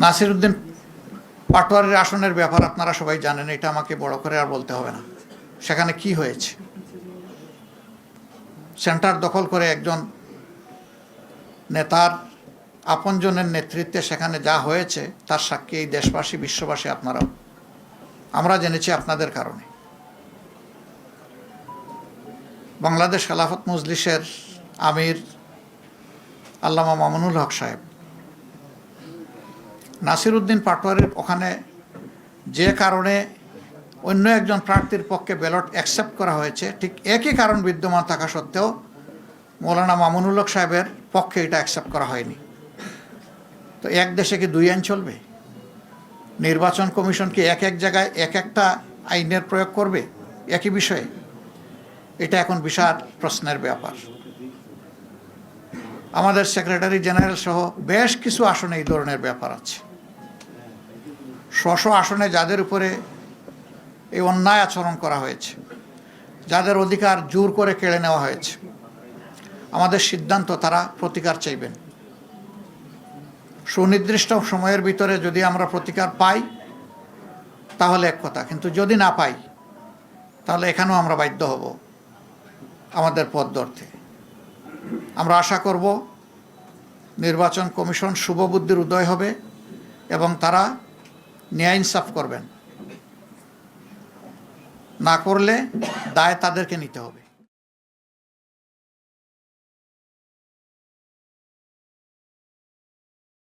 নাসিরউদ্দিন পাটোয়ারির আসনের ব্যাপার আপনারা সবাই জানেন, এটা আমাকে বড় করে আর বলতে হবে না। সেখানে কি হয়েছে, সেন্টার দখল করে একজন নেতার আপনজনের নেতৃত্বে সেখানে যা হয়েছে তার সাক্ষী এই দেশবাসী, বিশ্ববাসী, আপনারাও। আমরা জেনেছি আপনাদের কারণে। বাংলাদেশ খেলাফত মজলিসের আমির আল্লামা মামুনুল হক সাহেব নাসিরউদ্দিন পাটোয়ারির ওখানে যে কারণে অন্য একজন প্রার্থীর পক্ষে ব্যালট অ্যাকসেপ্ট করা হয়েছে, ঠিক একই কারণ বিদ্যমান থাকা সত্ত্বেও মৌলানা মামুনুল হক সাহেবের পক্ষে এটা অ্যাকসেপ্ট করা হয়নি। তো এক দেশে কি দুই আইন চলবে? নির্বাচন কমিশন কি এক এক জায়গায় এক একটা আইনের প্রয়োগ করবে একই বিষয়ে? এটা এখন বিশাল প্রশ্নের ব্যাপার। আমাদের সেক্রেটারি জেনারেল সহ বেশ কিছু আসনে এই ধরনের ব্যাপার আছে। স্ব আসনে যাদের উপরে এই অন্যায় আচরণ করা হয়েছে, যাদের অধিকার জোর করে কেড়ে নেওয়া হয়েছে, আমাদের সিদ্ধান্ত তারা প্রতিকার চাইবেন। সুনির্দিষ্ট সময়ের ভিতরে যদি আমরা প্রতিকার পাই তাহলে এক কথা, কিন্তু যদি না পাই তাহলে এখানেও আমরা বাধ্য হব আমাদের পথ ধরতে। আমরা আশা করব নির্বাচন কমিশন শুভবুদ্ধির উদয় হবে এবং তারা ন্যায় ইনসাফ করবেন। না করলে দায় তাদেরকে নিতে হবে।